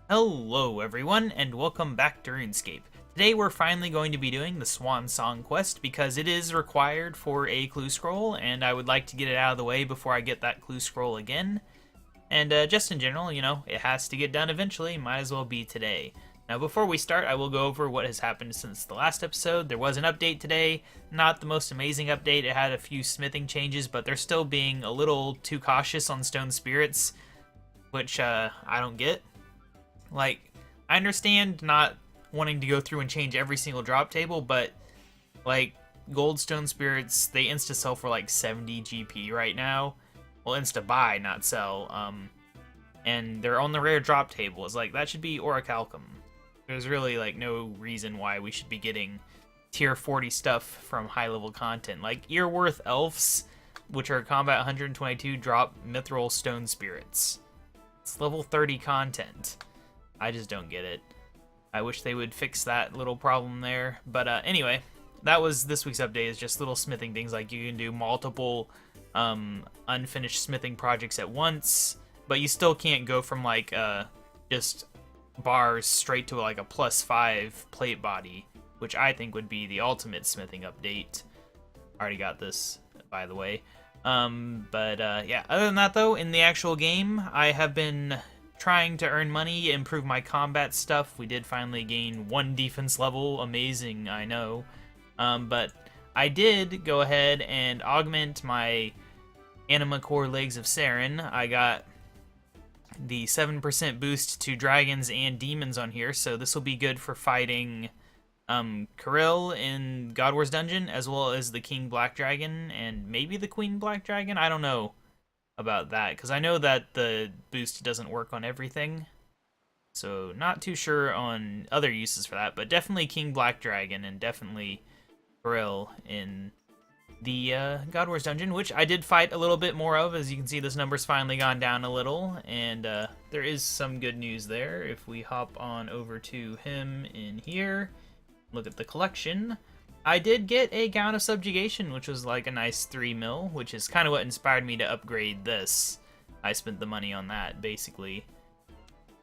Hello everyone, and welcome back to RuneScape. Today we're finally going to be doing the Swan Song quest because it is required for a clue scroll, and I would like to get it out of the way before I get that clue scroll again. And just in general, it has to get done eventually, might as well be today. Now before we start, I will go over what has happened since the last episode. There was an update today, not the most amazing update. It had a few smithing changes, but they're still being a little too cautious on stone spirits, which I don't get. Like, I understand not wanting to go through and change every single drop table, but, like, Goldstone Spirits, they insta-sell for, like, 70 GP right now. Well, insta-buy, not sell. And they're on the rare drop table. It's like, that should be Orichalcum. There's really, like, no reason why we should be getting tier 40 stuff from high-level content. Like, Earworth Elves, which are combat 122, drop Mithril Stone Spirits. It's level 30 content. I just don't get it. I wish they would fix that little problem there. But anyway, that was this week's update. Is just little smithing things, like you can do multiple unfinished smithing projects at once, but you still can't go from like just bars straight to like a +5 plate body, which I think would be the ultimate smithing update. Already got this, by the way. Yeah, other than that though, in the actual game, I have been trying to earn money, improve my combat stuff. We did finally gain 1 defense level. Amazing, I know. But I did go ahead and augment my Anima Core Legs of Saren. I got the 7% boost to dragons and demons on here, so this will be good for fighting Kirill in God War's Dungeon, as well as the King Black Dragon, and maybe the Queen Black Dragon? I don't know about that, because I know that the boost doesn't work on everything, so not too sure on other uses for that, but definitely King Black Dragon and definitely Brill in the God Wars Dungeon, which I did fight a little bit more of. As you can see, this number's finally gone down a little, and there is some good news there. If we hop on over to him in here, look at the collection, I did get a Gown of Subjugation, which was like a nice 3 mil, which is kind of what inspired me to upgrade this. I spent the money on that, basically.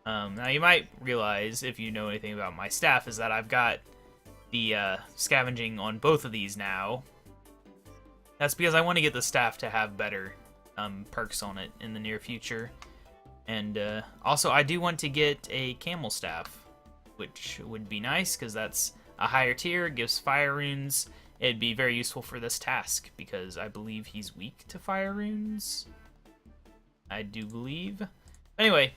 Now, you might realize, if you know anything about my staff, is that I've got the scavenging on both of these now. That's because I want to get the staff to have better perks on it in the near future. And also, I do want to get a camel staff, which would be nice, because that's a higher tier, gives fire runes. It'd be very useful for this task, because I believe he's weak to fire runes. I do believe. Anyway,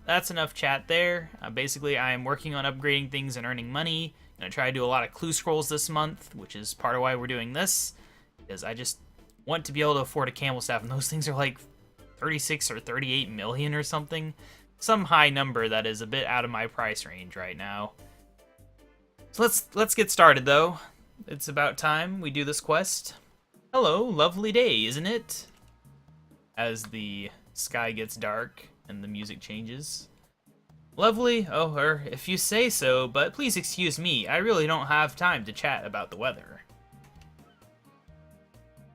that's enough chat there. Basically, I am working on upgrading things and earning money. I'm going to try to do a lot of clue scrolls this month, which is part of why we're doing this, because I just want to be able to afford a camel staff, and those things are like 36 or 38 million or something. Some high number that is a bit out of my price range right now. So let's get started, though. It's about time we do this quest. Hello, lovely day, isn't it? As the sky gets dark and the music changes. Lovely? Oh, if you say so, but please excuse me, I really don't have time to chat about the weather.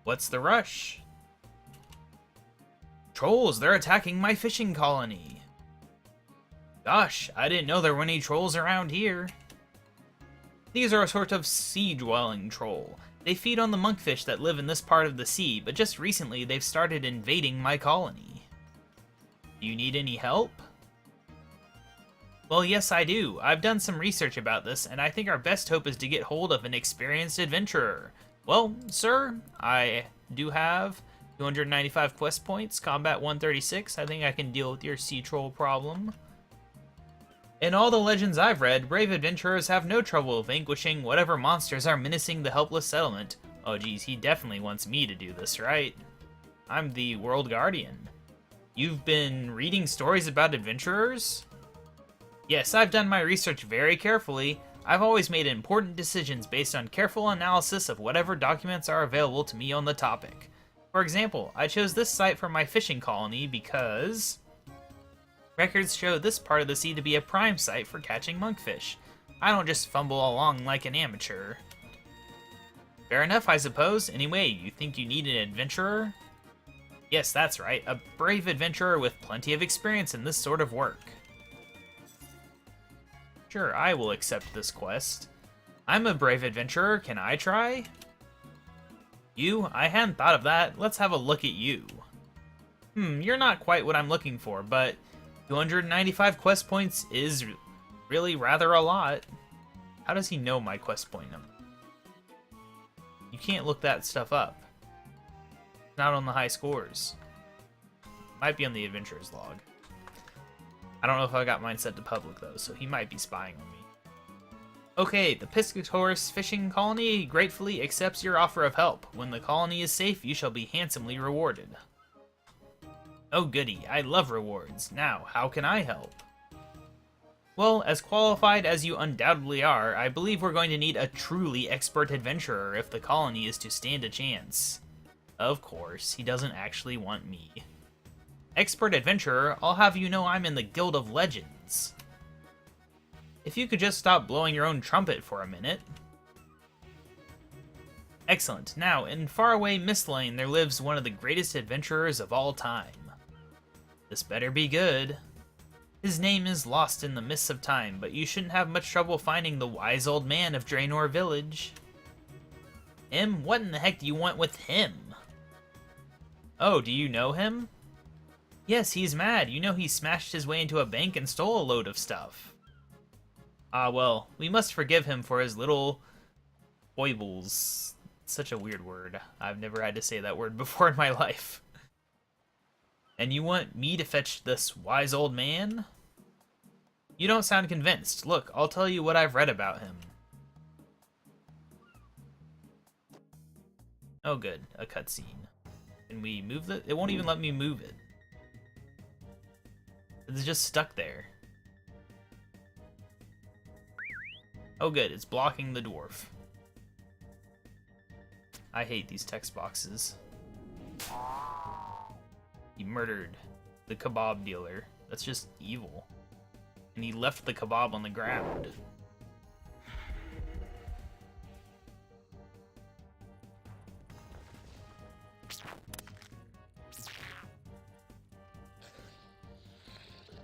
What's the rush? Trolls, they're attacking my fishing colony. Gosh, I didn't know there were any trolls around here. These are a sort of sea-dwelling troll. They feed on the monkfish that live in this part of the sea, but just recently they've started invading my colony. Do you need any help? Well, yes I do. I've done some research about this, and I think our best hope is to get hold of an experienced adventurer. Well, sir, I do have 295 quest points, combat 136. I think I can deal with your sea troll problem. In all the legends I've read, brave adventurers have no trouble vanquishing whatever monsters are menacing the helpless settlement. Oh geez, he definitely wants me to do this, right? I'm the World Guardian. You've been reading stories about adventurers? Yes, I've done my research very carefully. I've always made important decisions based on careful analysis of whatever documents are available to me on the topic. For example, I chose this site for my fishing colony because records show this part of the sea to be a prime site for catching monkfish. I don't just fumble along like an amateur. Fair enough, I suppose. Anyway, you think you need an adventurer? Yes, that's right. A brave adventurer with plenty of experience in this sort of work. Sure, I will accept this quest. I'm a brave adventurer, can I try? You? I hadn't thought of that. Let's have a look at you. You're not quite what I'm looking for, but 295 quest points is really rather a lot. How does he know my quest point number? You can't look that stuff up. Not on the high scores. Might be on the adventurer's log. I don't know if I got mine set to public though, so he might be spying on me. Okay, the Piscator's fishing colony gratefully accepts your offer of help. When the colony is safe, you shall be handsomely rewarded. Oh goody, I love rewards. Now, how can I help? Well, as qualified as you undoubtedly are, I believe we're going to need a truly expert adventurer if the colony is to stand a chance. Of course, he doesn't actually want me. Expert adventurer, I'll have you know I'm in the Guild of Legends. If you could just stop blowing your own trumpet for a minute. Excellent. Now, in faraway Mistlane, there lives one of the greatest adventurers of all time. This better be good. His name is lost in the mists of time, but you shouldn't have much trouble finding the wise old man of Draenor Village. Him? What in the heck do you want with him? Oh, do you know him? Yes, he's mad. You know he smashed his way into a bank and stole a load of stuff. Ah, well, we must forgive him for his little foibles. Such a weird word. I've never had to say that word before in my life. And you want me to fetch this wise old man? You don't sound convinced. Look, I'll tell you what I've read about him. Oh good, a cutscene. Can we move it? It won't even let me move it. It's just stuck there. Oh good, it's blocking the dwarf. I hate these text boxes. He murdered the KaBob dealer. That's just evil. And he left the KaBob on the ground.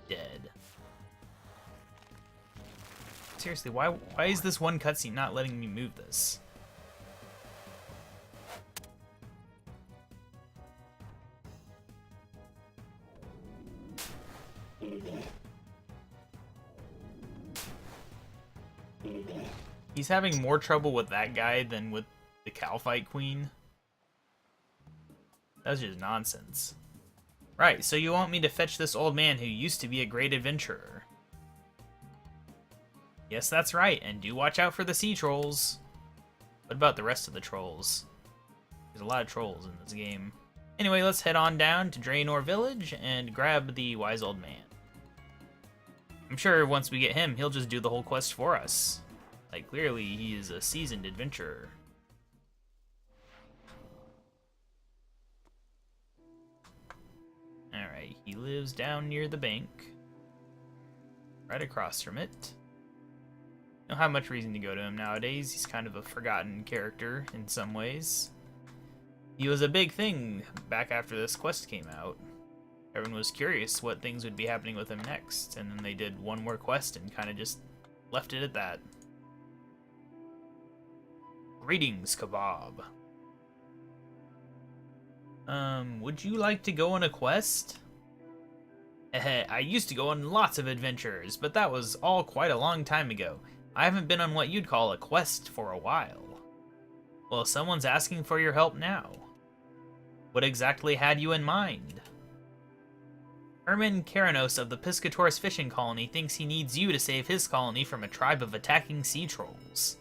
Dead. Seriously, why is this one cutscene not letting me move this? He's having more trouble with that guy than with the Cowfight Queen. That's just nonsense. Right, so you want me to fetch this old man who used to be a great adventurer. Yes, that's right, and do watch out for the sea trolls. What about the rest of the trolls? There's a lot of trolls in this game. Anyway, let's head on down to Draenor Village and grab the wise old man. I'm sure once we get him, he'll just do the whole quest for us. Like, clearly, he is a seasoned adventurer. Alright, he lives down near the bank. Right across from it. Don't have much reason to go to him nowadays. He's kind of a forgotten character in some ways. He was a big thing back after this quest came out. Everyone was curious what things would be happening with him next, and then they did one more quest and kind of just left it at that. Greetings, KaBob. Would you like to go on a quest? I used to go on lots of adventures, but that was all quite a long time ago. I haven't been on what you'd call a quest for a while. Well, someone's asking for your help now. What exactly had you in mind? Herman Karanos of the Piscator's fishing colony thinks he needs you to save his colony from a tribe of attacking sea trolls.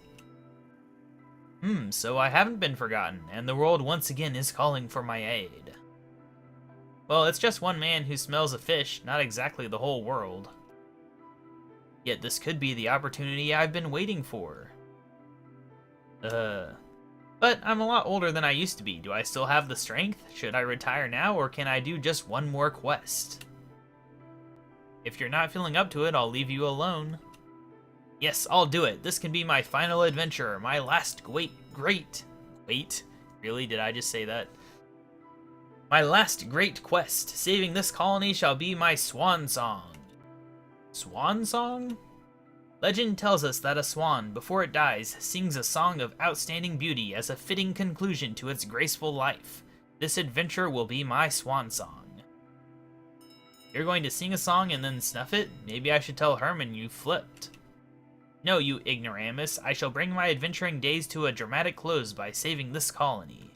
So I haven't been forgotten, and the world once again is calling for my aid. Well, it's just one man who smells a fish, not exactly the whole world. Yet this could be the opportunity I've been waiting for. But I'm a lot older than I used to be. Do I still have the strength? Should I retire now, or can I do just one more quest? If you're not feeling up to it, I'll leave you alone. Yes, I'll do it. This can be my final adventure, my last Wait, really? Did I just say that? My last great quest. Saving this colony shall be my swan song. Swan song? Legend tells us that a swan, before it dies, sings a song of outstanding beauty as a fitting conclusion to its graceful life. This adventure will be my swan song. You're going to sing a song and then snuff it? Maybe I should tell Herman you flipped. No, you ignoramus. I shall bring my adventuring days to a dramatic close by saving this colony.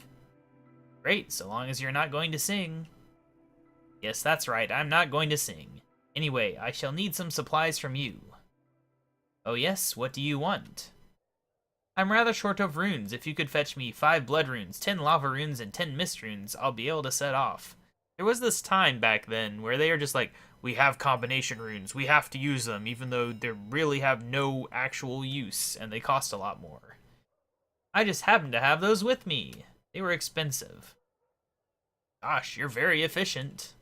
Great, so long as you're not going to sing. Yes, that's right, I'm not going to sing. Anyway, I shall need some supplies from you. Oh yes, what do you want? I'm rather short of runes. If you could fetch me 5 blood runes, 10 lava runes, and 10 mist runes, I'll be able to set off. There was this time back then where they are just like, we have combination runes, we have to use them, even though they really have no actual use, and they cost a lot more. I just happened to have those with me. They were expensive. Gosh, you're very efficient.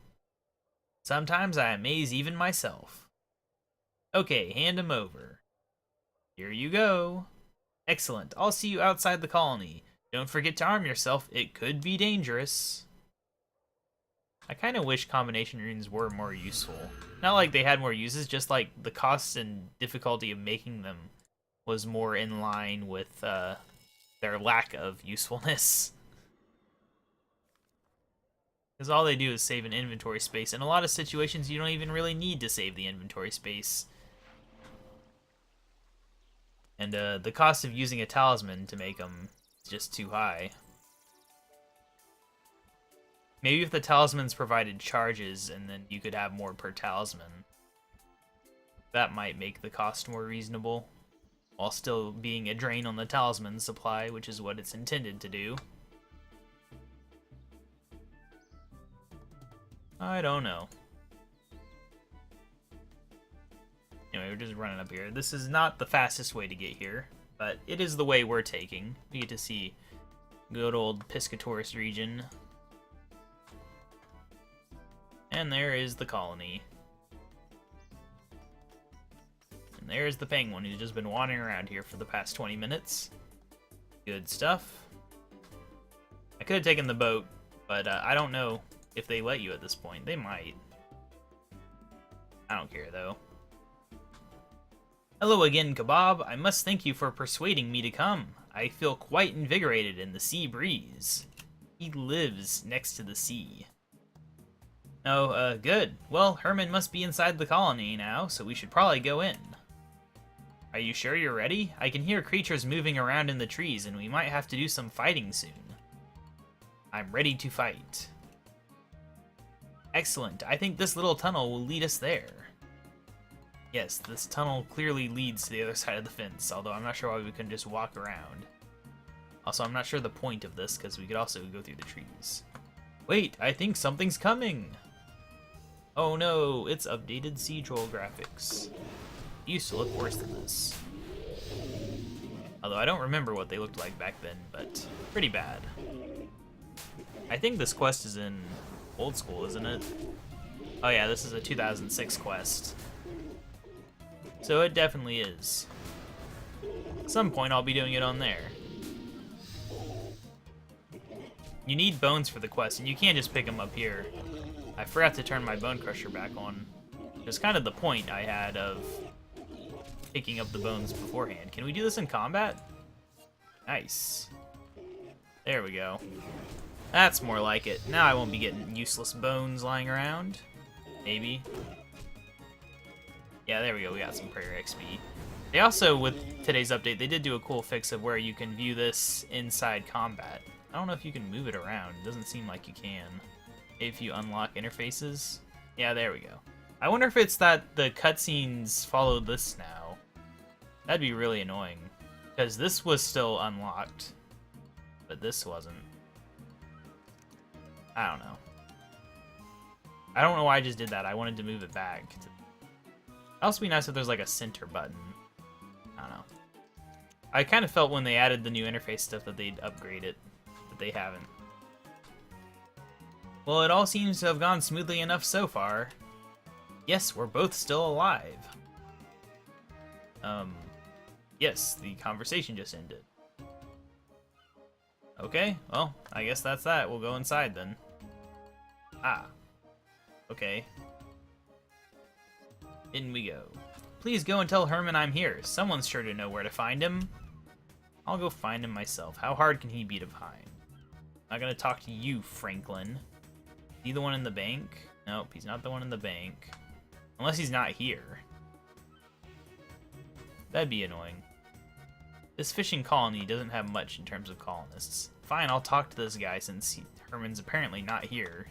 Sometimes I amaze even myself. Okay, hand them over. Here you go. Excellent, I'll see you outside the colony. Don't forget to arm yourself, it could be dangerous. I kind of wish combination runes were more useful. Not like they had more uses, just like the cost and difficulty of making them was more in line with their lack of usefulness. Because all they do is save an inventory space. In a lot of situations, you don't even really need to save the inventory space. And the cost of using a talisman to make them is just too high. Maybe if the talismans provided charges, and then you could have more per talisman. That might make the cost more reasonable, while still being a drain on the talisman supply, which is what it's intended to do. I don't know. Anyway, we're just running up here. This is not the fastest way to get here, but it is the way we're taking. We get to see good old Piscatoris region. And there is the colony. And there's the penguin who's just been wandering around here for the past 20 minutes. Good stuff. I could have taken the boat, but I don't know if they let you at this point. They might. I don't care, though. Hello again, KaBob. I must thank you for persuading me to come. I feel quite invigorated in the sea breeze. He lives next to the sea. Oh, good. Well, Herman must be inside the colony now, so we should probably go in. Are you sure you're ready? I can hear creatures moving around in the trees, and we might have to do some fighting soon. I'm ready to fight. Excellent. I think this little tunnel will lead us there. Yes, this tunnel clearly leads to the other side of the fence, although I'm not sure why we couldn't just walk around. Also, I'm not sure the point of this, because we could also go through the trees. Wait, I think something's coming! Oh no, it's updated sea troll graphics. It used to look worse than this. Although I don't remember what they looked like back then, but pretty bad. I think this quest is in old school, isn't it? Oh yeah, this is a 2006 quest. So it definitely is. At some point I'll be doing it on there. You need bones for the quest, and you can't just pick them up here. I forgot to turn my bone crusher back on. Which is kind of the point I had of picking up the bones beforehand. Can we do this in combat? Nice. There we go. That's more like it. Now I won't be getting useless bones lying around. Maybe. Yeah, there we go. We got some prayer XP. They also, with today's update, they did do a cool fix of where you can view this inside combat. I don't know if you can move it around. It doesn't seem like you can. If you unlock interfaces. Yeah, there we go. I wonder if it's that the cutscenes follow this now. That'd be really annoying. Because this was still unlocked. But this wasn't. I don't know. I don't know why I just did that. I wanted to move it back. It'd also be nice if there's like a center button. I don't know. I kind of felt when they added the new interface stuff that they'd upgrade it. But they haven't. Well, it all seems to have gone smoothly enough so far. Yes, we're both still alive. Yes, the conversation just ended. Okay, well, I guess that's that. We'll go inside then. Ah. Okay. In we go. Please go and tell Herman I'm here. Someone's sure to know where to find him. I'll go find him myself. How hard can he be to find? I'm not gonna talk to you, Franklin. Is he the one in the bank? Nope, he's not the one in the bank. Unless he's not here. That'd be annoying. This fishing colony doesn't have much in terms of colonists. Fine, I'll talk to this guy since Herman's apparently not here.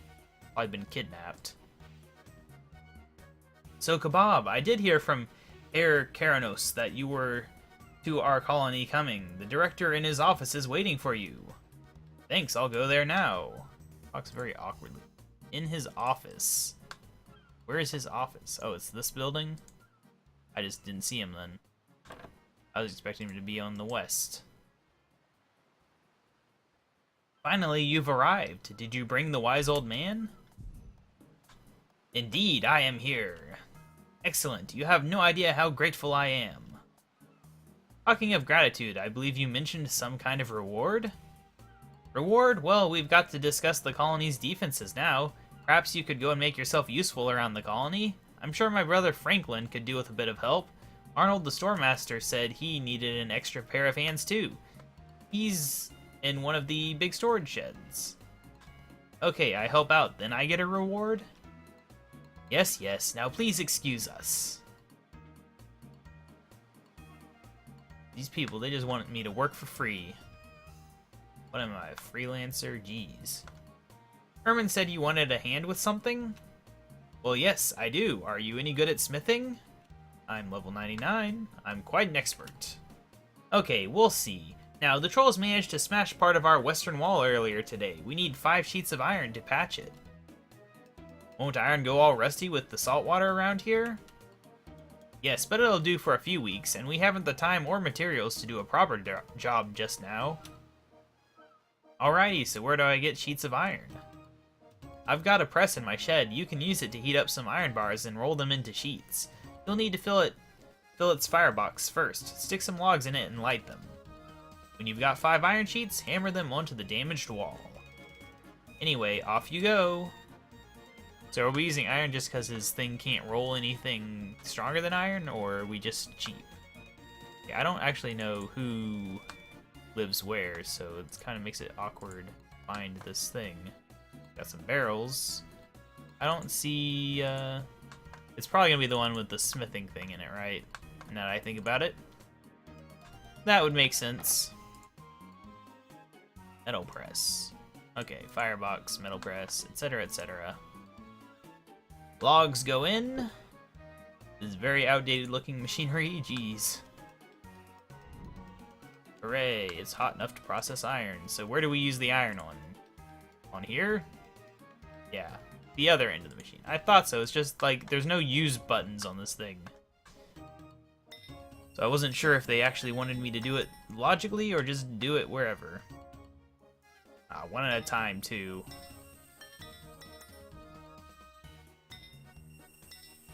Probably been kidnapped. So, KaBob, I did hear from Herr Karanos that you were to our colony coming. The director in his office is waiting for you. Thanks, I'll go there now. Talks very awkwardly. In his office. Where is his office? Oh, it's this building? I just didn't see him then. I was expecting him to be on the west. Finally, you've arrived. Did you bring the wise old man? Indeed, I am here. Excellent. You have no idea how grateful I am. Talking of gratitude, I believe you mentioned some kind of reward? Reward? Well, we've got to discuss the colony's defenses now. Perhaps you could go and make yourself useful around the colony? I'm sure my brother Franklin could do with a bit of help. Arnold the Storemaster said he needed an extra pair of hands too. He's in one of the big storage sheds. Okay, I help out, then I get a reward? Yes, yes, now please excuse us. These people, they just want me to work for free. What am I, a freelancer? Jeez. Herman said you wanted a hand with something? Well, yes, I do. Are you any good at smithing? I'm level 99. I'm quite an expert. Okay, we'll see. Now, the trolls managed to smash part of our western wall earlier today. We need 5 sheets of iron to patch it. Won't iron go all rusty with the salt water around here? Yes, but it'll do for a few weeks, and we haven't the time or materials to do a proper job just now. Alrighty, so where do I get sheets of iron? I've got a press in my shed. You can use it to heat up some iron bars and roll them into sheets. You'll need to fill its firebox first. Stick some logs in it and light them. When you've got 5 iron sheets, hammer them onto the damaged wall. Anyway, off you go. So are we using iron just because his thing can't roll anything stronger than iron, or are we just cheap? Yeah, I don't actually know who lives where, so it kind of makes it awkward to find this thing. Got some barrels. I don't see... It's probably going to be the one with the smithing thing in it, right? Now that I think about it. That would make sense. Metal press. Okay, firebox, metal press, etc., etc. Logs go in. This very outdated looking machinery, jeez. Hooray, it's hot enough to process iron. So where do we use the iron on? On here? Yeah, the other end of the machine. I thought so, it's just like, there's no use buttons on this thing. So I wasn't sure if they actually wanted me to do it logically or just do it wherever. One at a time, too.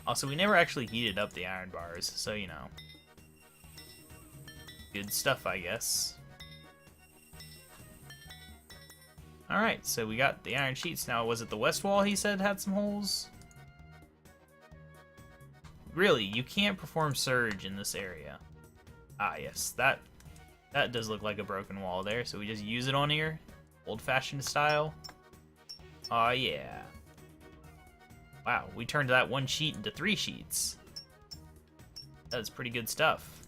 Also, we never actually heated up the iron bars, so you know. Good stuff, I guess. Alright, so we got the iron sheets. Now, was it the west wall he said had some holes? Really, you can't perform surge in this area. Ah, yes, that does look like a broken wall there, so we just use it on here. Old-fashioned style. Aw, yeah. Wow, we turned that 1 sheet into 3 sheets. That's pretty good stuff.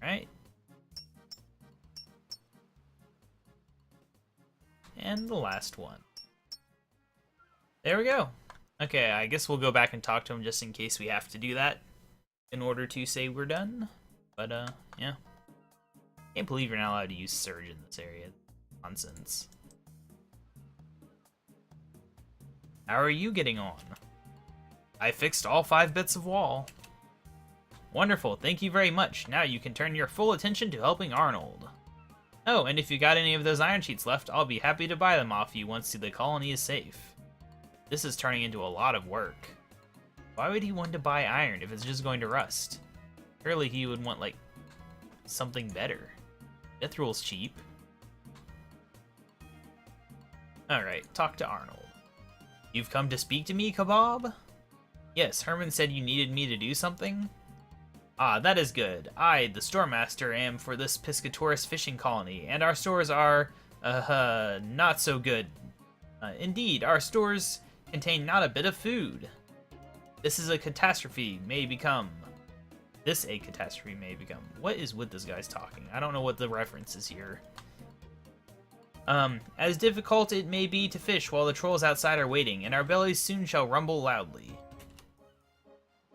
Right? And the last one. There we go. Okay, I guess we'll go back and talk to him just in case we have to do that in order to say we're done. But, yeah. Can't believe you're not allowed to use surge in this area. Nonsense. How are you getting on? I fixed all 5 bits of wall. Wonderful, thank you very much. Now you can turn your full attention to helping Arnold. Oh, and if you got any of those iron sheets left, I'll be happy to buy them off you once the colony is safe. This is turning into a lot of work. Why would he want to buy iron if it's just going to rust? Surely he would want, like, something better. Mithril's cheap. Alright, talk to Arnold. You've come to speak to me, KaBob? Yes, Herman said you needed me to do something? Ah, that is good. I, the store master, am for this Piscatorus fishing colony, and our stores are, not so good. Indeed, our stores contain not a bit of food. This is a catastrophe may become. This a catastrophe may become. What is with this guy's talking? I don't know what the reference is here. As difficult it may be to fish while the trolls outside are waiting, and our bellies soon shall rumble loudly.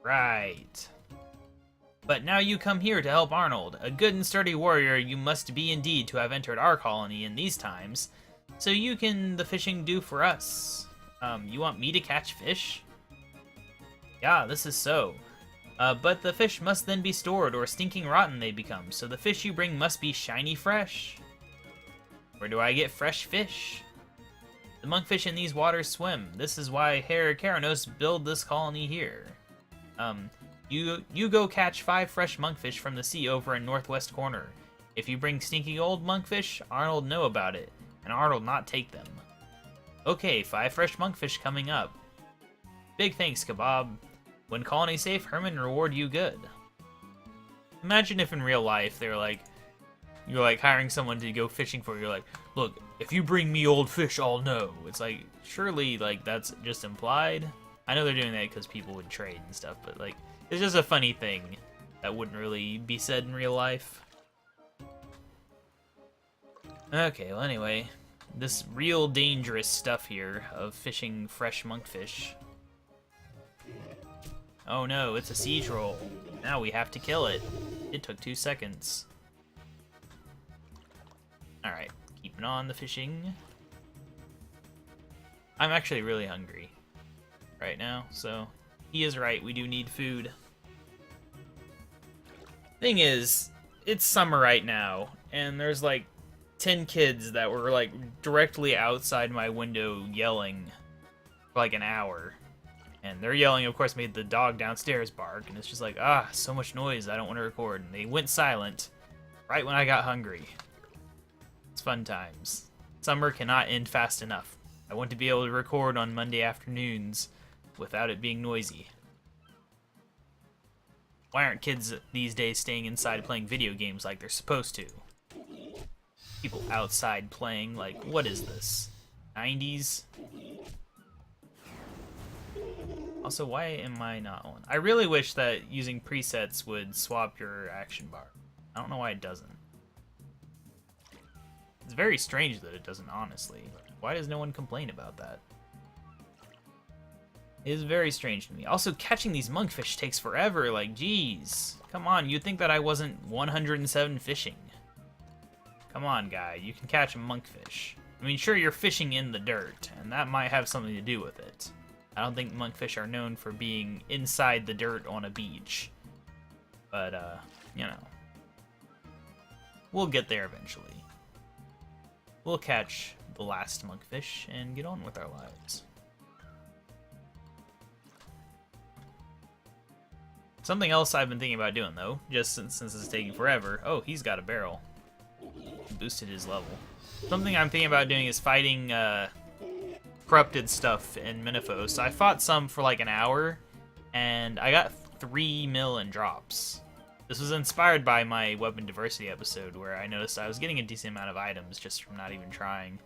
Right. But now you come here to help Arnold. A good and sturdy warrior you must be indeed to have entered our colony in these times. So you can the fishing do for us. You want me to catch fish? Yeah, this is so. But the fish must then be stored, or stinking rotten they become, so the fish you bring must be shiny fresh. Where do I get fresh fish? The monkfish in these waters swim. This is why Herr Keranos built this colony here. You go catch 5 fresh monkfish from the sea over in northwest corner. If you bring stinky old monkfish, Arnold know about it, and Arnold not take them. Okay, 5 fresh monkfish coming up. Big thanks, KaBob. When colony safe, Herman reward you good. Imagine if in real life they're like, you're like hiring someone to go fishing for you. You're like, look, if you bring me old fish, I'll know. It's like, surely like that's just implied. I know they're doing that because people would trade and stuff, but like, it's just a funny thing that wouldn't really be said in real life. Okay, well anyway, this real dangerous stuff here of fishing fresh monkfish. Oh no, it's a sea troll. Now we have to kill it. It took 2 seconds. Alright, keeping on the fishing. I'm actually really hungry right now, so he is right, we do need food. Thing is, it's summer right now, and there's like 10 kids that were like directly outside my window yelling for like an hour. And their yelling, of course, made the dog downstairs bark, and it's just like, ah, so much noise, I don't want to record. And they went silent right when I got hungry. It's fun times. Summer cannot end fast enough. I want to be able to record on Monday afternoons without it being noisy. Why aren't kids these days staying inside playing video games like they're supposed to? People outside playing, like, what is this? 90s? Also, why am I not on? I really wish that using presets would swap your action bar. I don't know why it doesn't. It's very strange that it doesn't, honestly. Why does no one complain about that? It is very strange to me. Also, catching these monkfish takes forever, like, geez. Come on, you'd think that I wasn't 107 fishing. Come on, guy, you can catch a monkfish. I mean, sure, you're fishing in the dirt, and that might have something to do with it. I don't think monkfish are known for being inside the dirt on a beach. But, you know. We'll get there eventually. We'll catch the last monkfish and get on with our lives. Something else I've been thinking about doing, though, just since it's taking forever. Oh, he's got a barrel. He boosted his level. Something I'm thinking about doing is fighting, corrupted stuff in Minifos. I fought some for like an hour, and I got 3 mil in drops. This was inspired by my weapon diversity episode, where I noticed I was getting a decent amount of items just from not even trying.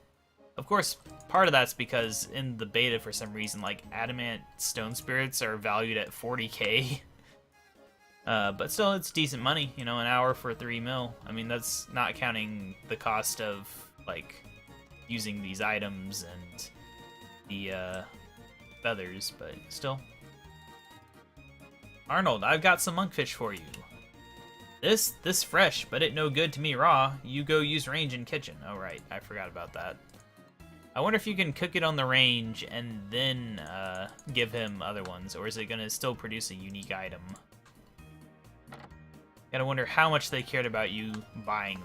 Of course, part of that's because in the beta, for some reason, like, adamant stone spirits are valued at 40k. But still, it's decent money, you know, an hour for 3 mil. I mean, that's not counting the cost of, like, using these items and the feathers, but still. Arnold, I've got some monkfish for you. This fresh, but it no good to me raw. You go use range in kitchen. Oh right, I forgot about that. I wonder if you can cook it on the range and then give him other ones, or is it gonna still produce a unique item? Gotta wonder how much they cared about you buying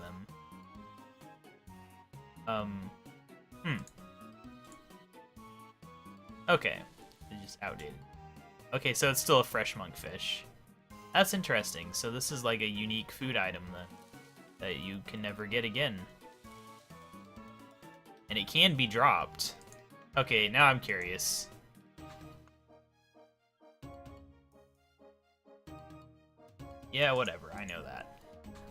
them. Okay, it's just outdated. Okay, so it's still a fresh monkfish. That's interesting. So this is like a unique food item that you can never get again. And it can be dropped. Okay, now I'm curious. Yeah, whatever, I know that.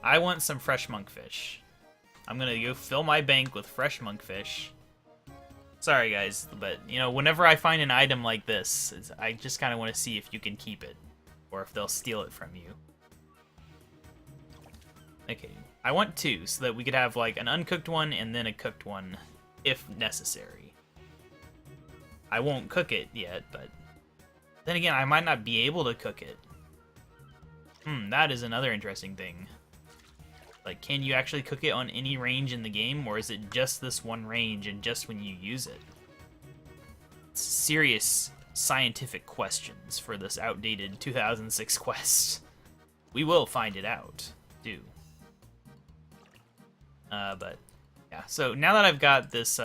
I want some fresh monkfish. I'm gonna go fill my bank with fresh monkfish. Sorry guys, but you know, whenever I find an item like this, I just kind of want to see if you can keep it, or if they'll steal it from you. Okay, I want 2, so that we could have like an uncooked one and then a cooked one, if necessary. I won't cook it yet, but then again, I might not be able to cook it. That is another interesting thing. Like, can you actually cook it on any range in the game, or is it just this one range and just when you use it? Serious scientific questions for this outdated 2006 quest. We will find it out, too. But, yeah. So, now that I've got this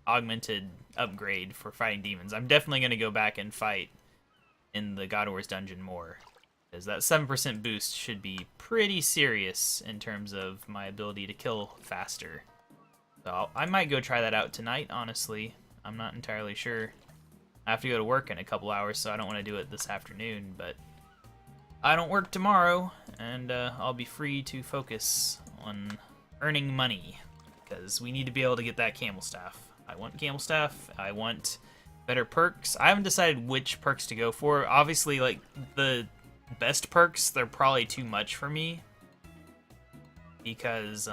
augmented upgrade for fighting demons, I'm definitely going to go back and fight in the God Wars dungeon more. Because that 7% boost should be pretty serious in terms of my ability to kill faster. So I might go try that out tonight, honestly. I'm not entirely sure. I have to go to work in a couple hours, so I don't want to do it this afternoon, but I don't work tomorrow, and I'll be free to focus on earning money, because we need to be able to get that camel staff. I want camel staff, I want better perks. I haven't decided which perks to go for. Obviously, like, the best perks, they're probably too much for me, because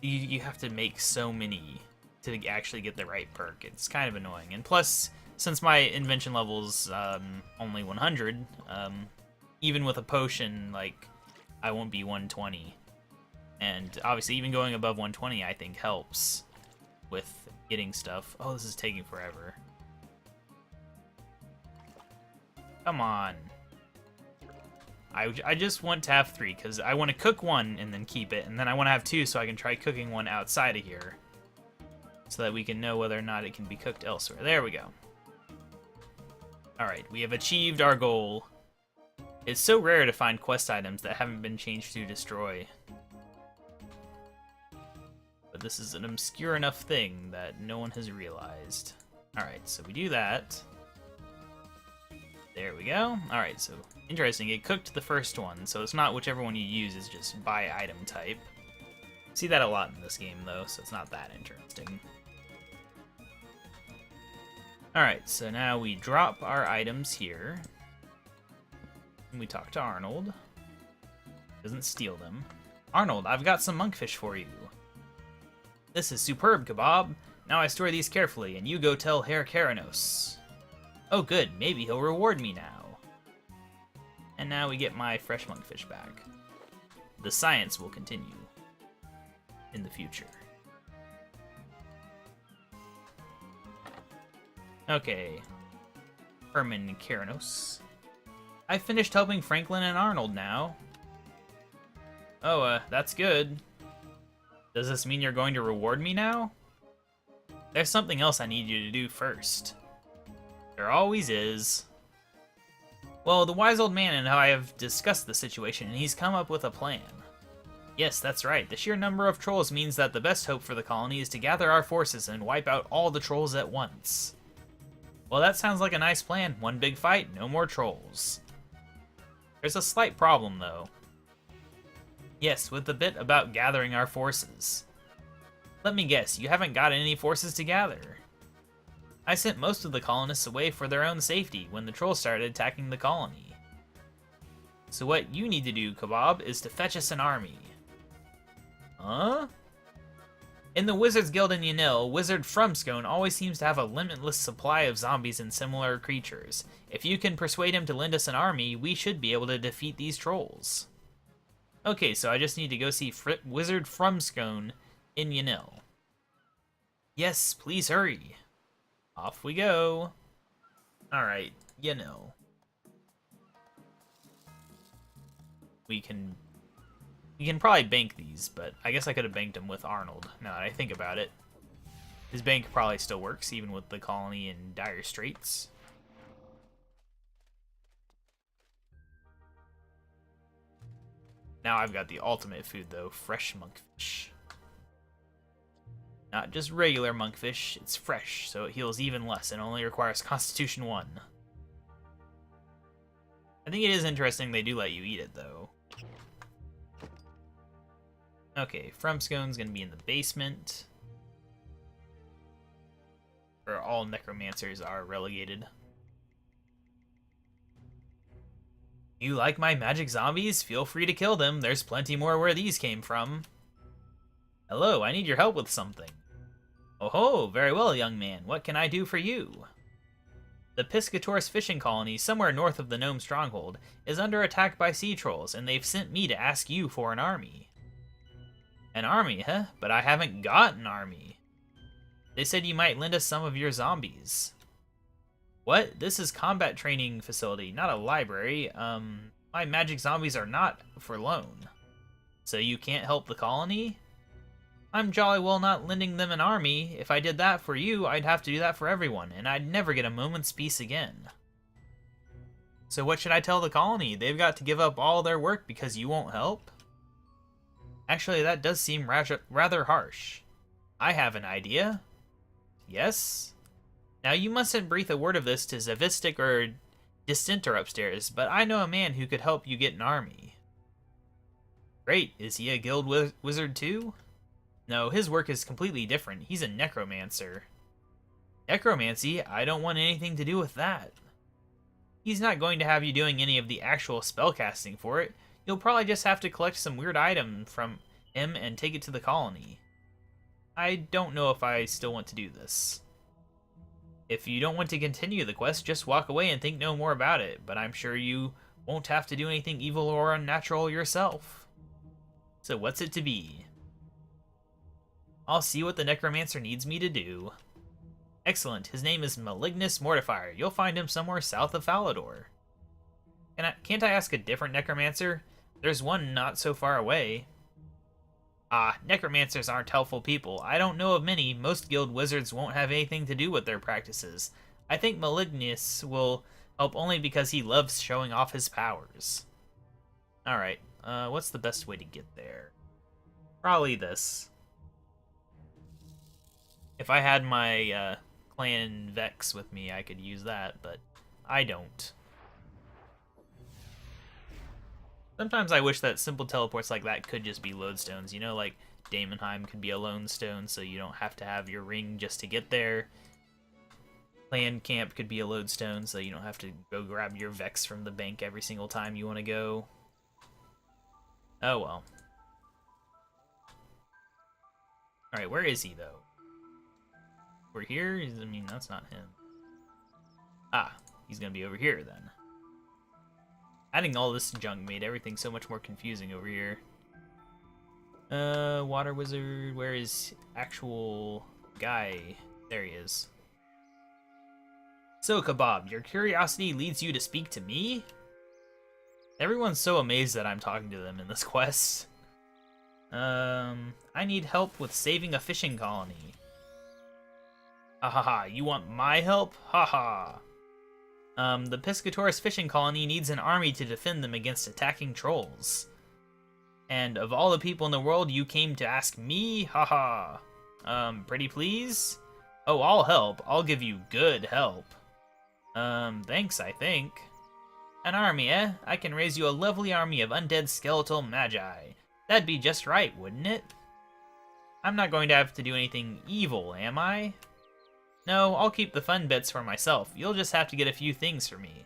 you have to make so many to actually get the right perk. It's kind of annoying, and plus, since my invention level's only 100, even with a potion, like, I won't be 120, and obviously even going above 120 I think helps with getting stuff. Oh, this is taking forever. Come on. I just want to have 3, because I want to cook 1 and then keep it, and then I want to have 2 so I can try cooking 1 outside of here, so that we can know whether or not it can be cooked elsewhere. There we go. Alright, we have achieved our goal. It's so rare to find quest items that haven't been changed to destroy. But this is an obscure enough thing that no one has realized. Alright, so we do that. There we go. Alright, so interesting. It cooked the first one, so it's not whichever one you use, it's just by item type. See that a lot in this game, though, so it's not that interesting. Alright, so now we drop our items here. And we talk to Arnold. Doesn't steal them. Arnold, I've got some monkfish for you. This is superb, KaBob. Now I store these carefully, and you go tell Herr Keranos. Oh good, maybe he'll reward me now. And now we get my fresh monkfish back. The science will continue in the future. Okay. Herman Keranos. I finished helping Franklin and Arnold now. Oh, that's good. Does this mean you're going to reward me now? There's something else I need you to do first. There always is. Well, the wise old man and I have discussed the situation, and he's come up with a plan. Yes, that's right. The sheer number of trolls means that the best hope for the colony is to gather our forces and wipe out all the trolls at once. Well, that sounds like a nice plan. One big fight, no more trolls. There's a slight problem, though. Yes, with the bit about gathering our forces. Let me guess, you haven't got any forces to gather. I sent most of the colonists away for their own safety when the trolls started attacking the colony. So what you need to do, KaBob, is to fetch us an army. Huh? In the Wizards Guild in Yanil, Wizard Frumscone always seems to have a limitless supply of zombies and similar creatures. If you can persuade him to lend us an army, we should be able to defeat these trolls. Okay, so I just need to go see Wizard Frumscone in Yanil. Yes, please hurry. Off we go. Alright, Yanil. We can probably bank these, but I guess I could have banked them with Arnold, now that I think about it. His bank probably still works, even with the colony in dire straits. Now I've got the ultimate food, though, fresh monkfish. Not just regular monkfish, it's fresh, so it heals even less and only requires Constitution 1. I think it is interesting they do let you eat it, though. Okay, Frumscone's gonna be in the basement. Where all necromancers are relegated. You like my magic zombies? Feel free to kill them. There's plenty more where these came from. Hello, I need your help with something. Oh ho, very well, young man. What can I do for you? The Piscators fishing colony, somewhere north of the Gnome stronghold, is under attack by sea trolls, and they've sent me to ask you for an army. An army, huh? But I haven't got an army. They said you might lend us some of your zombies. What? This is combat training facility, not a library. My magic zombies are not for loan. So you can't help the colony? I'm jolly well not lending them an army. If I did that for you, I'd have to do that for everyone, and I'd never get a moment's peace again. So what should I tell the colony? They've got to give up all their work because you won't help? Actually, that does seem rather harsh. I have an idea. Yes? Now, you mustn't breathe a word of this to Zavistic or Distinter upstairs, but I know a man who could help you get an army. Great. Is he a guild wizard too? No, his work is completely different. He's a necromancer. Necromancy? I don't want anything to do with that. He's not going to have you doing any of the actual spellcasting for it. You'll probably just have to collect some weird item from him and take it to the colony. I don't know if I still want to do this. If you don't want to continue the quest, just walk away and think no more about it, but I'm sure you won't have to do anything evil or unnatural yourself. So what's it to be? I'll see what the necromancer needs me to do. Excellent. His name is Malignus Mortifier. You'll find him somewhere south of Falador. Can't I ask a different necromancer? There's one not so far away. Ah, necromancers aren't helpful people. I don't know of many. Most guild wizards won't have anything to do with their practices. I think Malignus will help only because he loves showing off his powers. Alright, what's the best way to get there? Probably this. If I had my clan Vex with me, I could use that, but I don't. Sometimes I wish that simple teleports like that could just be lodestones, you know, like Daemonheim could be a lone stone, so you don't have to have your ring just to get there. Clan Camp could be a lodestone, so you don't have to go grab your Vex from the bank every single time you want to go. Oh well. Alright, where is he, though? We're here? I mean, that's not him. Ah, he's gonna be over here, then. Adding all this junk made everything so much more confusing over here. Water Wizard, where is actual guy? There he is. So, KaBob, your curiosity leads you to speak to me? Everyone's so amazed that I'm talking to them in this quest. I need help with saving a fishing colony. Ha, you want my help? Haha. The Piscators fishing colony needs an army to defend them against attacking trolls. And of all the people in the world, you came to ask me? Haha. Pretty please? Oh, I'll help. I'll give you good help. Thanks, I think. An army, eh? I can raise you a lovely army of undead skeletal magi. That'd be just right, wouldn't it? I'm not going to have to do anything evil, am I? No, I'll keep the fun bits for myself. You'll just have to get a few things for me.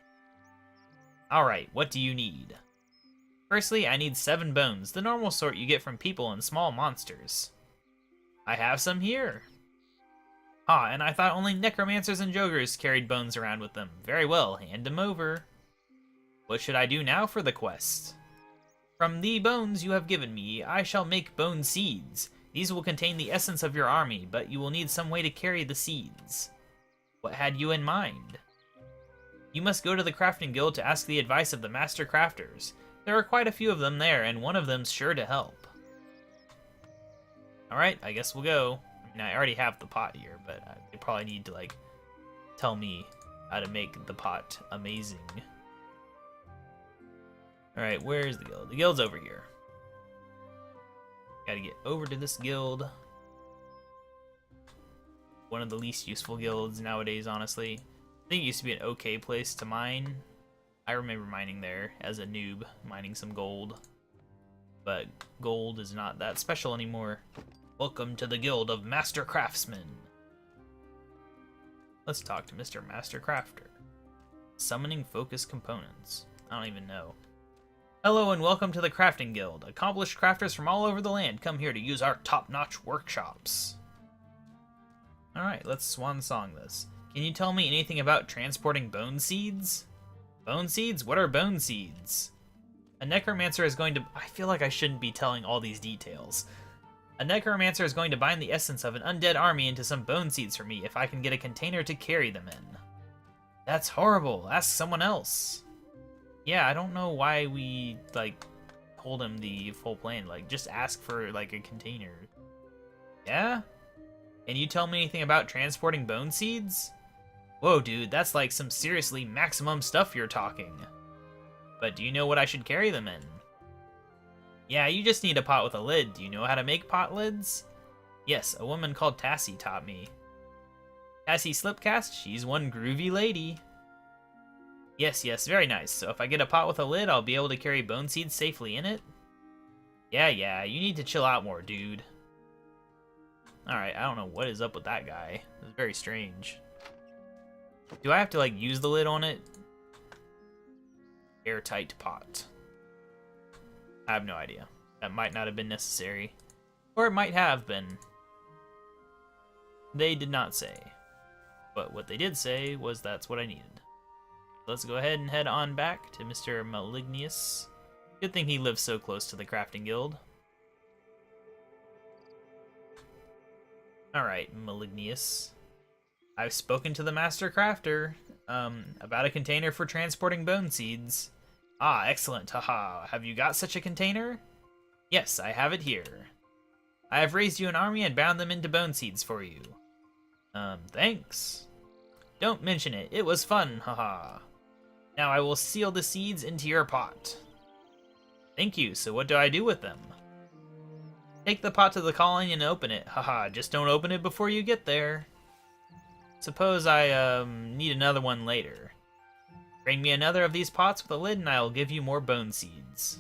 Alright, what do you need? Firstly, I need 7 bones, the normal sort you get from people and small monsters. I have some here. Ah, and I thought only necromancers and jokers carried bones around with them. Very well, hand them over. What should I do now for the quest? From the bones you have given me, I shall make bone seeds. These will contain the essence of your army, but you will need some way to carry the seeds. What had you in mind? You must go to the crafting guild to ask the advice of the master crafters. There are quite a few of them there, and one of them's sure to help. Alright, I guess we'll go. I mean, I already have the pot here, but they probably need to, like, tell me how to make the pot amazing. Alright, where's the guild? The guild's over here. Gotta get over to this guild. One of the least useful guilds nowadays, honestly. I think it used to be an okay place to mine. I remember mining there as a noob, mining some gold. But gold is not that special anymore. Welcome to the Guild of Master Craftsmen. Let's talk to Mr. Master Crafter. Summoning focus components. I don't even know. Hello and welcome to the Crafting Guild. Accomplished crafters from all over the land come here to use our top-notch workshops. Alright, let's swan song this. Can you tell me anything about transporting bone seeds? Bone seeds? What are bone seeds? A necromancer is going to... I feel like I shouldn't be telling all these details. A necromancer is going to bind the essence of an undead army into some bone seeds for me if I can get a container to carry them in. That's horrible. Ask someone else. Yeah, I don't know why we, like, told him the full plan. Like, just ask for, like, a container. Yeah? Can you tell me anything about transporting bone seeds? Whoa, dude, that's like some seriously maximum stuff you're talking. But do you know what I should carry them in? Yeah, you just need a pot with a lid. Do you know how to make pot lids? Yes, a woman called Tassie taught me. Tassie Slipcast, she's one groovy lady. Yes, very nice. So if I get a pot with a lid, I'll be able to carry bone seeds safely in it? Yeah, you need to chill out more, dude. Alright, I don't know what is up with that guy. It was very strange. Do I have to, like, use the lid on it? Airtight pot. I have no idea. That might not have been necessary. Or it might have been. They did not say. But what they did say was that's what I needed. Let's go ahead and head on back to Mr. Malignius. Good thing he lives so close to the Crafting Guild. Alright, Malignius. I've spoken to the Master Crafter, about a container for transporting bone seeds. Ah, excellent, haha. Have you got such a container? Yes, I have it here. I have raised you an army and bound them into bone seeds for you. Thanks. Don't mention it, it was fun, haha. Now I will seal the seeds into your pot. Thank you, so what do I do with them? Take the pot to the colony and open it. Haha, just don't open it before you get there. Suppose I, need another one later. Bring me another of these pots with a lid and I'll give you more bone seeds.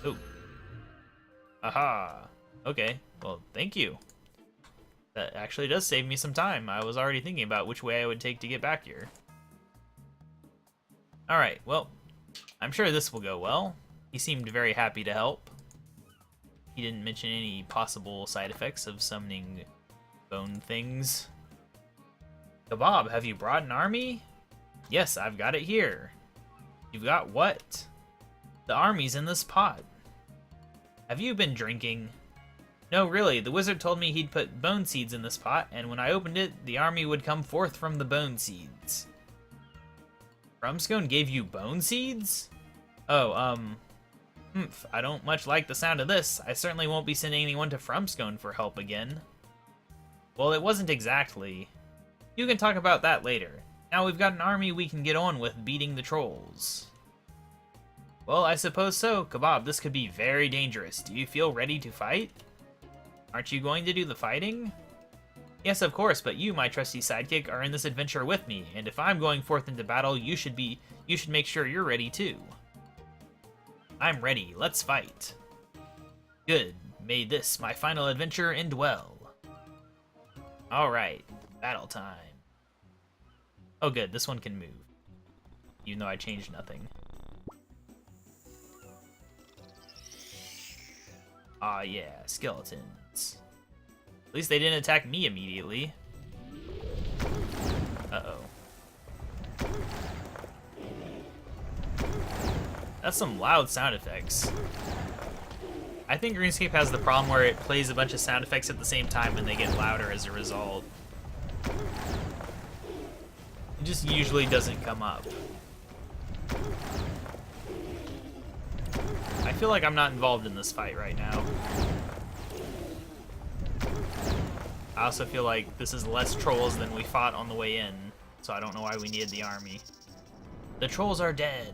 Oh. Aha. Okay, well, thank you. That actually does save me some time. I was already thinking about which way I would take to get back here. Alright, well, I'm sure this will go well. He seemed very happy to help. He didn't mention any possible side effects of summoning bone things. KaBob, have you brought an army? Yes, I've got it here. You've got what? The army's in this pot. Have you been drinking? No, really, the wizard told me he'd put bone seeds in this pot, and when I opened it, the army would come forth from the bone seeds. Frumscone gave you bone seeds? Oh, I don't much like the sound of this. I certainly won't be sending anyone to Frumscone for help again. Well, it wasn't exactly. You can talk about that later. Now we've got an army we can get on with beating the trolls. Well, I suppose so. KaBob, this could be very dangerous. Do you feel ready to fight? Aren't you going to do the fighting? Yes, of course, but you, my trusty sidekick, are in this adventure with me, and if I'm going forth into battle, you should make sure you're ready too. I'm ready. Let's fight. Good. May this, my final adventure, end well. Alright. Battle time. Oh good, this one can move. Even though I changed nothing. Ah yeah, skeletons. At least they didn't attack me immediately. Uh-oh. That's some loud sound effects. I think RuneScape has the problem where it plays a bunch of sound effects at the same time and they get louder as a result. It just usually doesn't come up. I feel like I'm not involved in this fight right now. I also feel like this is less trolls than we fought on the way in, so I don't know why we needed the army. The trolls are dead.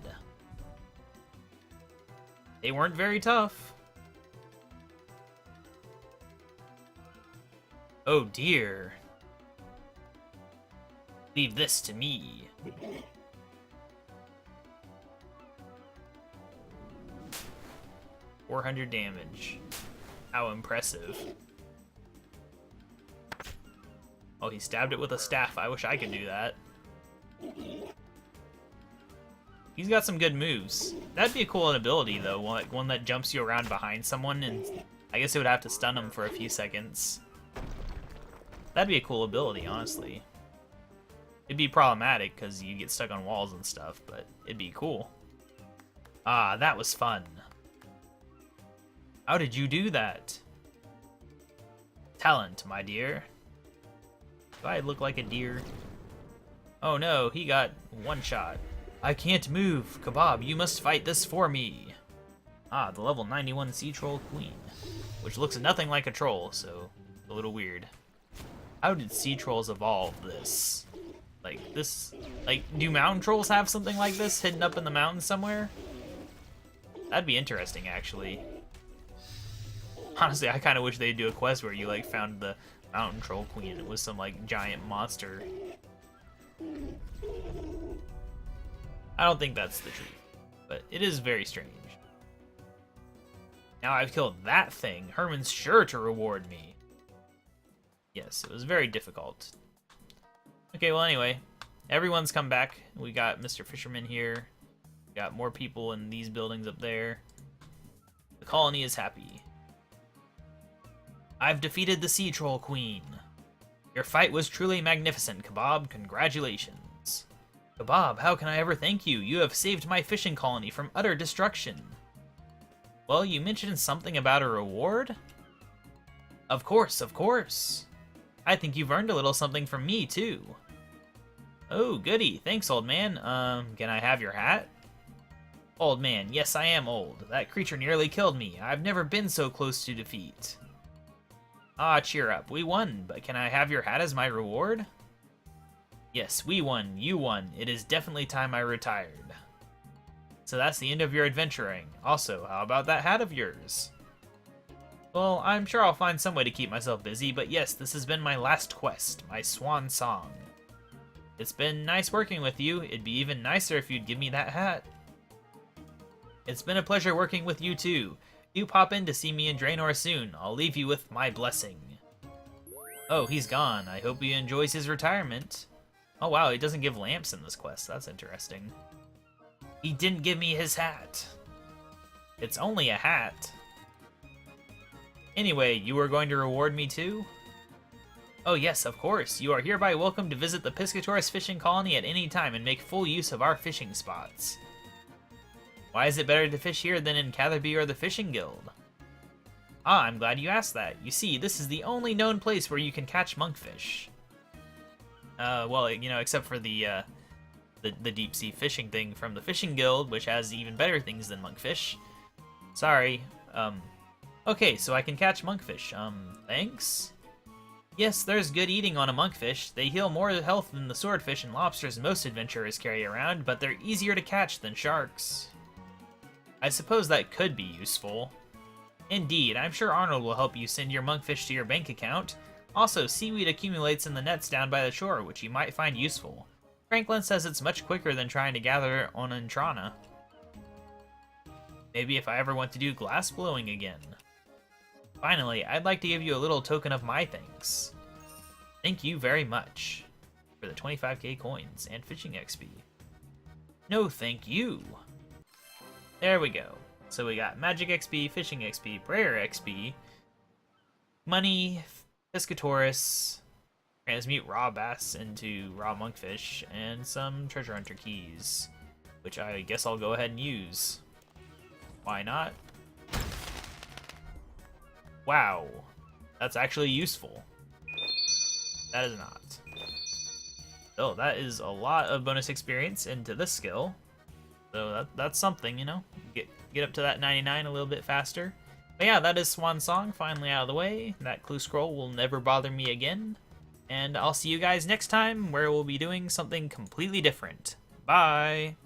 They weren't very tough. Oh dear. Leave this to me. 400 damage. How impressive. Oh, he stabbed it with a staff. I wish I could do that. He's got some good moves. That'd be a cool ability, though. One that jumps you around behind someone, and I guess it would have to stun him for a few seconds. That'd be a cool ability, honestly. It'd be problematic, because you get stuck on walls and stuff, but it'd be cool. Ah, that was fun. How did you do that? Talent, my dear. Do I look like a deer? Oh no, he got one shot. I can't move. KaBob, you must fight this for me. Ah, the level 91 Sea Troll Queen. Which looks nothing like a troll, so a little weird. How did sea trolls evolve this? Like this, like, do mountain trolls have something like this hidden up in the mountains somewhere? That'd be interesting, actually. Honestly, I kind of wish they'd do a quest where you, like, found the mountain troll queen. It was some, like, giant monster. I don't think that's the truth, but it is very strange. Now I've killed that thing. Herman's sure to reward me. Yes, it was very difficult. Okay, well, anyway, everyone's come back. We got Mr. Fisherman here. We got more people in these buildings up there. The colony is happy. I've defeated the Sea Troll Queen. Your fight was truly magnificent, KaBob. Congratulations. KaBob, how can I ever thank you? You have saved my fishing colony from utter destruction. Well, you mentioned something about a reward? Of course, of course. I think you've earned a little something from me, too. Oh, goody. Thanks, old man. Can I have your hat? Old man, yes, I am old. That creature nearly killed me. I've never been so close to defeat. Ah, cheer up. We won, but can I have your hat as my reward? Yes, we won. You won. It is definitely time I retired. So that's the end of your adventuring. Also, how about that hat of yours? Well, I'm sure I'll find some way to keep myself busy, but yes, this has been my last quest, my swan song. It's been nice working with you. It'd be even nicer if you'd give me that hat. It's been a pleasure working with you too. Do pop in to see me in Draenor soon. I'll leave you with my blessing. Oh, he's gone. I hope he enjoys his retirement. Oh wow, he doesn't give lamps in this quest. That's interesting. He didn't give me his hat. It's only a hat. Anyway, you are going to reward me too? Oh yes, of course. You are hereby welcome to visit the Piscatoris fishing colony at any time and make full use of our fishing spots. Why is it better to fish here than in Catherby or the Fishing Guild? Ah, I'm glad you asked that. You see, this is the only known place where you can catch monkfish. Well, you know, except for the deep sea fishing thing from the Fishing Guild, which has even better things than monkfish. Sorry. Okay, so I can catch monkfish. Thanks? Yes, there's good eating on a monkfish. They heal more health than the swordfish and lobsters most adventurers carry around, but they're easier to catch than sharks. I suppose that could be useful. Indeed, I'm sure Arnold will help you send your monkfish to your bank account. Also, seaweed accumulates in the nets down by the shore, which you might find useful. Franklin says it's much quicker than trying to gather on Intrana. Maybe if I ever want to do glass blowing again. Finally, I'd like to give you a little token of my thanks. Thank you very much for the 25k coins and fishing XP. No, thank you. There we go. So we got magic XP, fishing XP, prayer XP, money, Piscatoris, transmute raw bass into raw monkfish, and some treasure hunter keys, which I guess I'll go ahead and use. Why not? Wow, that's actually useful. That is not. So that is a lot of bonus experience into this skill. So that's something, you know, get up to that 99 a little bit faster. But yeah, that is Swan Song finally out of the way. That clue scroll will never bother me again. And I'll see you guys next time where we'll be doing something completely different. Bye!